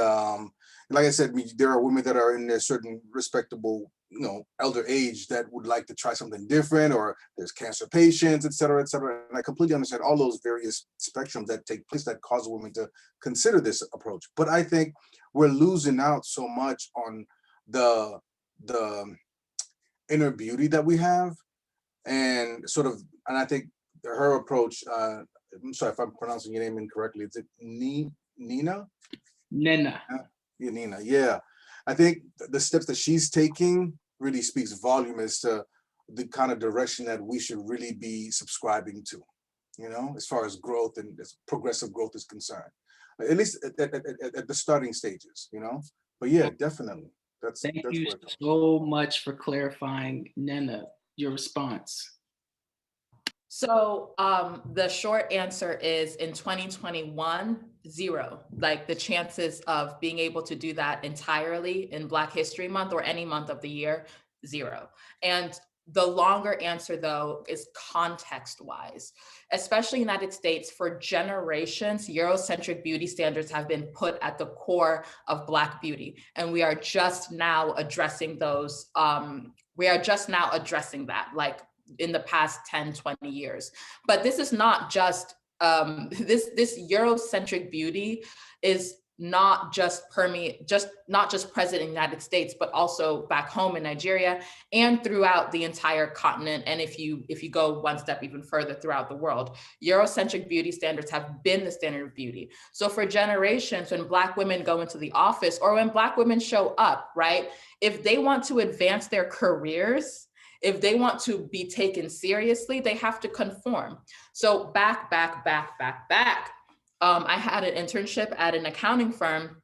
like I said, there are women that are in a certain respectable, you know, elder age that would like to try something different, or there's cancer patients, et cetera, et cetera. And I completely understand all those various spectrums that take place that cause women to consider this approach. But I think we're losing out so much on the inner beauty that we have, and and I think her approach, I'm sorry if I'm pronouncing your name incorrectly, is it Nina? Nena. Yeah, Nina. Yeah, I think the steps that she's taking really speaks volume as to the kind of direction that we should really be subscribing to, you know, as far as growth and as progressive growth is concerned, at least at the starting stages, you know. But yeah, definitely. Thank you so much for clarifying, Nena. Your response. So the short answer is, in 2021, 0. Like, the chances of being able to do that entirely in Black History Month or any month of the year, 0. And the longer answer, though, is context-wise. Especially in the United States, for generations, Eurocentric beauty standards have been put at the core of Black beauty. And we are just now addressing those. We are just now addressing that, like, in the past 10, 20 years. But this is not just this Eurocentric beauty is not just not just present in the United States, but also back home in Nigeria and throughout the entire continent. And if you go one step even further, throughout the world, Eurocentric beauty standards have been the standard of beauty. So for generations, when Black women go into the office or when Black women show up, right, if they want to advance their careers, if they want to be taken seriously, they have to conform. So back. I had an internship at an accounting firm,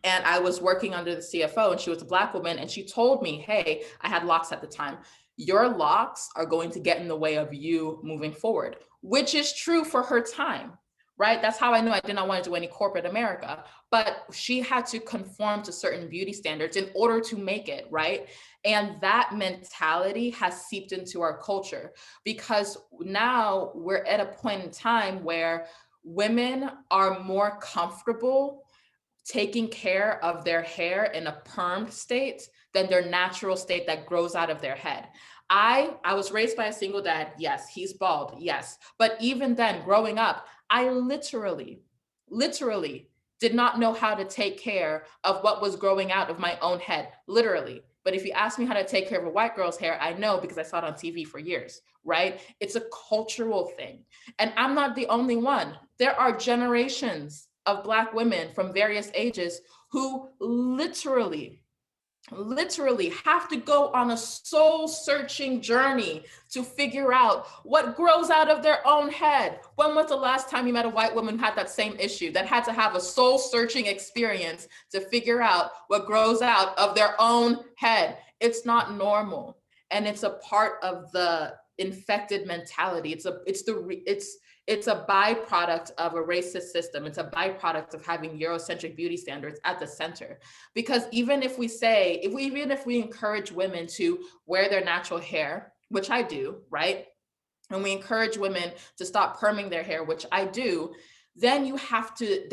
and I was working under the CFO, and she was a Black woman, and she told me, hey, I had locks at the time, your locks are going to get in the way of you moving forward, which is true for her time, right? That's how I knew I did not want to do any corporate America, but she had to conform to certain beauty standards in order to make it, right? And that mentality has seeped into our culture, because now we're at a point in time where women are more comfortable taking care of their hair in a permed state than their natural state that grows out of their head. I was raised by a single dad. Yes, he's bald. Yes. But even then, growing up, I literally did not know how to take care of what was growing out of my own head, literally. But if you ask me how to take care of a white girl's hair, I know, because I saw it on TV for years, right? It's a cultural thing. And I'm not the only one. There are generations of Black women from various ages who literally have to go on a soul searching journey to figure out what grows out of their own head. When was the last time you met a white woman who had that same issue, that had to have a soul searching experience to figure out what grows out of their own head? It's not normal. And it's a part of the infected mentality. It's a byproduct of a racist system. It's a byproduct of having Eurocentric beauty standards at the center. Because even if we encourage women to wear their natural hair, which I do, right? And we encourage women to stop perming their hair, which I do, then you have to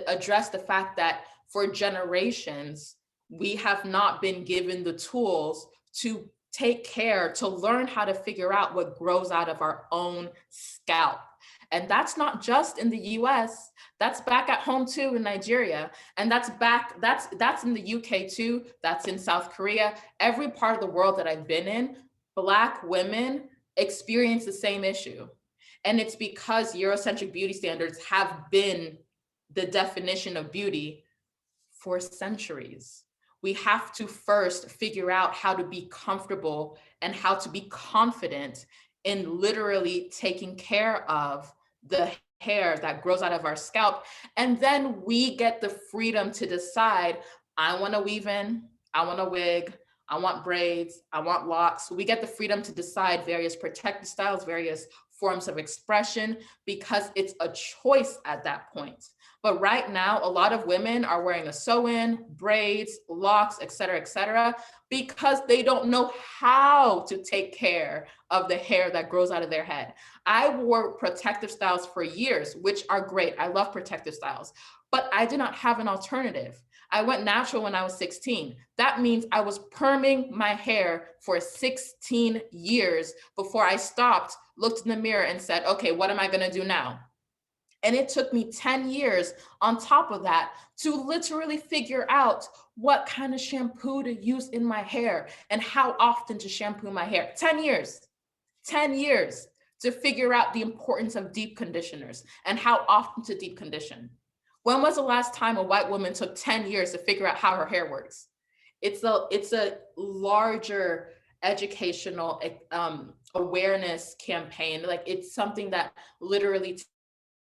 address the fact that for generations, we have not been given the tools to take care, to learn how to figure out what grows out of our own scalp. And that's not just in the US, that's back at home too in Nigeria. And that's in the UK too, that's in South Korea. Every part of the world that I've been in, Black women experience the same issue. And it's because Eurocentric beauty standards have been the definition of beauty for centuries. We have to first figure out how to be comfortable and how to be confident in literally taking care of the hair that grows out of our scalp. And then we get the freedom to decide, I want to weave in, I want a wig, I want braids, I want locks. We get the freedom to decide various protective styles, various forms of expression, because it's a choice at that point. But right now, a lot of women are wearing a sew-in, braids, locks, et cetera, because they don't know how to take care of the hair that grows out of their head. I wore protective styles for years, which are great. I love protective styles, but I did not have an alternative. I went natural when I was 16. That means I was perming my hair for 16 years before I stopped, looked in the mirror and said, okay, what am I gonna do now? And it took me 10 years on top of that to literally figure out what kind of shampoo to use in my hair and how often to shampoo my hair. 10 years to figure out the importance of deep conditioners and how often to deep condition. When was the last time a white woman took 10 years to figure out how her hair works? It's a larger educational awareness campaign. Like, it's something that literally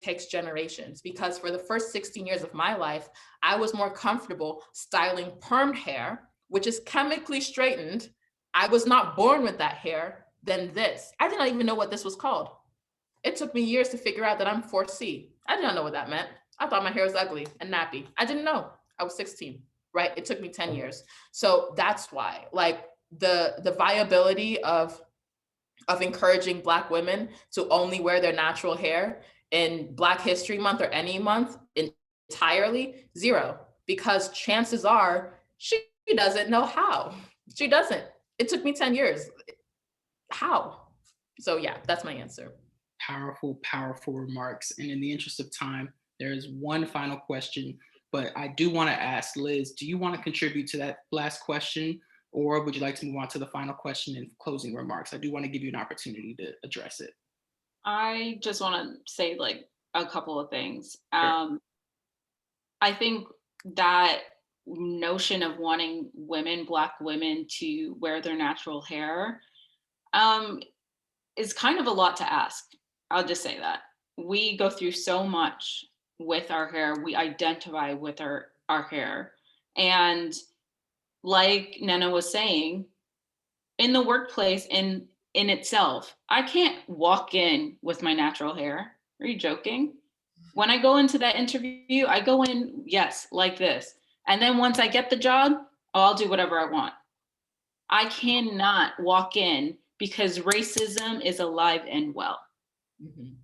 takes generations, because for the first 16 years of my life, I was more comfortable styling permed hair, which is chemically straightened. I was not born with that hair, than this. I did not even know what this was called. It took me years to figure out that I'm 4C. I did not know what that meant. I thought my hair was ugly and nappy. I didn't know. I was 16, right? It took me 10 years. So that's why, like, the viability of encouraging Black women to only wear their natural hair in Black History Month or any month entirely, zero, because chances are she doesn't know how. She doesn't. It took me 10 years. How? So yeah, that's my answer. powerful, powerful remarks. And in the interest of time, there is one final question, but I do want to ask Liz, do you want to contribute to that last question, or would you like to move on to the final question and closing remarks? I do want to give you an opportunity to address it. I just want to say like a couple of things. Sure. I think that notion of wanting women, Black women, to wear their natural hair is kind of a lot to ask. I'll just say that. We go through so much with our hair. We identify with our hair. And like Nana was saying, in the workplace, in itself, I can't walk in with my natural hair. Are you joking? When I go into that interview, I go in, yes, like this. And then once I get the job, I'll do whatever I want. I cannot walk in because racism is alive and well. Mhm.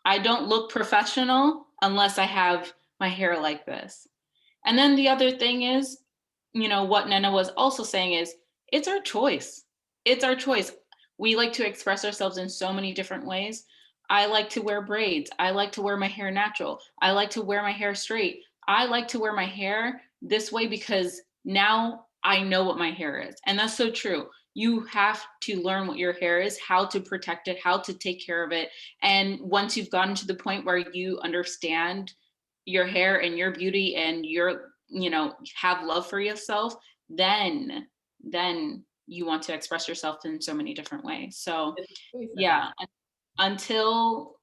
I don't look professional unless I have my hair like this. And then the other thing is, you know, what Nana was also saying is, it's our choice. It's our choice. We like to express ourselves in so many different ways. I like to wear braids. I like to wear my hair natural. I like to wear my hair straight. I like to wear my hair this way because now I know what my hair is. And that's so true. You have to learn what your hair is, how to protect it, how to take care of it. And once you've gotten to the point where you understand your hair and your beauty and your, you know, have love for yourself, then you want to express yourself in so many different ways. So yeah, until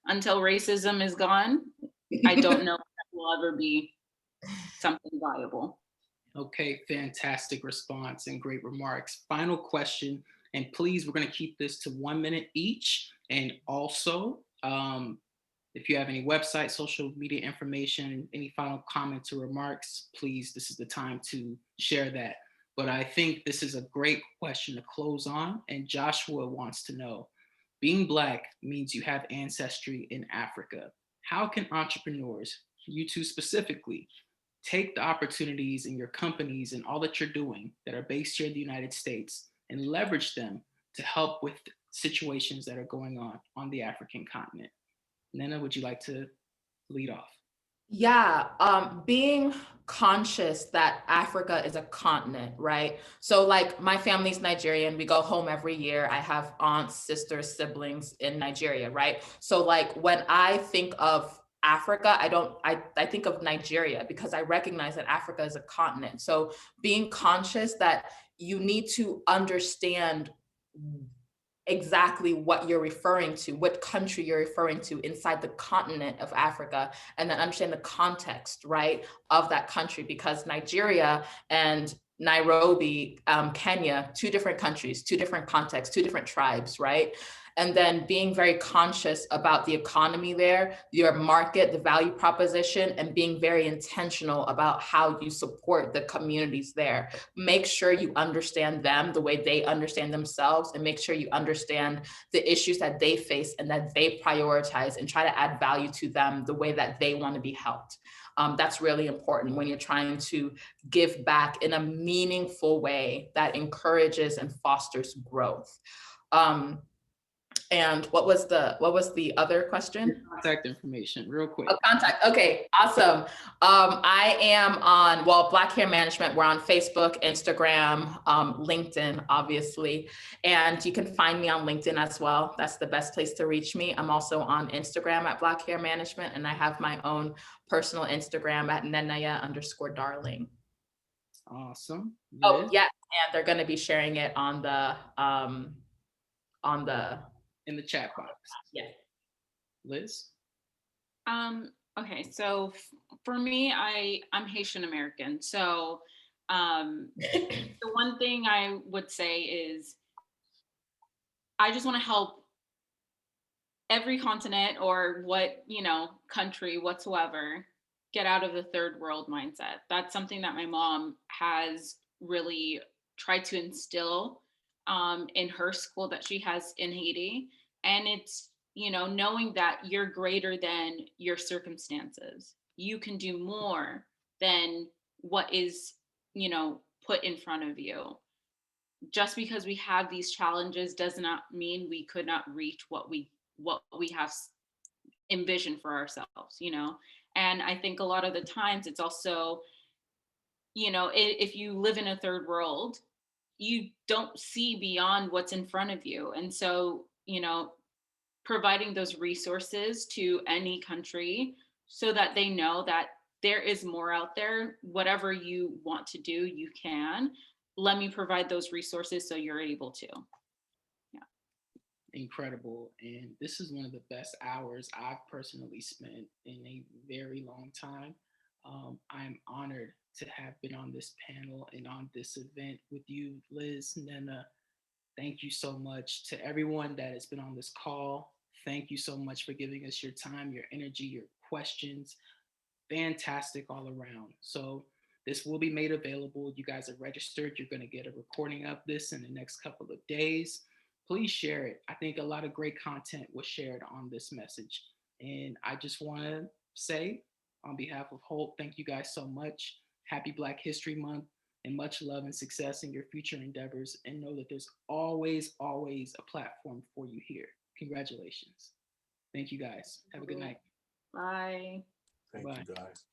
until racism is gone, I don't know if that will ever be something viable. Okay, fantastic response and great remarks. Final question, and please, we're going to keep this to 1 minute each. And also, if you have any website, social media information, any final comments or remarks, please, this is the time to share that. But I think this is a great question to close on. And Joshua wants to know, being Black means you have ancestry in Africa. How can entrepreneurs, you two specifically, take the opportunities in your companies and all that you're doing that are based here in the United States and leverage them to help with situations that are going on the African continent? Nana, would you like to lead off? Yeah, being conscious that Africa is a continent, right? So like my family's Nigerian, we go home every year. I have aunts, sisters, siblings in Nigeria, right? So like when I think of Africa, I think of Nigeria because I recognize that Africa is a continent. So being conscious that you need to understand exactly what you're referring to, what country you're referring to inside the continent of Africa, and then understand the context, right, of that country, because Nigeria and Nairobi, Kenya, two different countries, two different contexts, two different tribes, right? And then being very conscious about the economy there, your market, the value proposition, and being very intentional about how you support the communities there. Make sure you understand them the way they understand themselves, and make sure you understand the issues that they face and that they prioritize, and try to add value to them the way that they want to be helped. That's really important when you're trying to give back in a meaningful way that encourages and fosters growth. And what was the other question? Contact information, real quick. Oh, contact. Okay, awesome. I am on, well, Black Hair Management. We're on Facebook, Instagram, LinkedIn, obviously. And you can find me on LinkedIn as well. That's the best place to reach me. I'm also on Instagram at Black Hair Management, and I have my own personal Instagram at Nenaya_darling. Awesome. Oh, Liz? yeah, and they're going to be sharing it on the In the chat box. yeah. Liz? Okay, so for me, I'm Haitian American. So the one thing I would say is I just want to help every continent or country whatsoever get out of the third world mindset. That's something that my mom has really tried to instill in her school that she has in Haiti. And it's, knowing that you're greater than your circumstances. You can do more than what is, put in front of you. Just because we have these challenges does not mean we could not reach what we what we have envisioned for ourselves, you know? And I think a lot of the times it's also, you know, if you live in a third world, you don't see beyond what's in front of you. And so, you know, providing those resources to any country so that they know that there is more out there. Whatever you want to do, you can. Let me provide those resources so you're able to. Yeah. Incredible. And this is one of the best hours I've personally spent in a very long time. I'm honored to have been on this panel and on this event with you, Liz, Nena. Thank you so much to everyone that has been on this call. Thank you so much for giving us your time, your energy, your questions. Fantastic all around. So this will be made available. You guys are registered. You're going to get a recording of this in the next couple of days. Please share it. I think a lot of great content was shared on this message. And I just want to say, on behalf of Hult, thank you guys so much. Happy Black History Month, and much love and success in your future endeavors. And know that there's always, always a platform for you here. Congratulations. Thank you guys. Have a good night. Bye. Thank Bye. you, guys.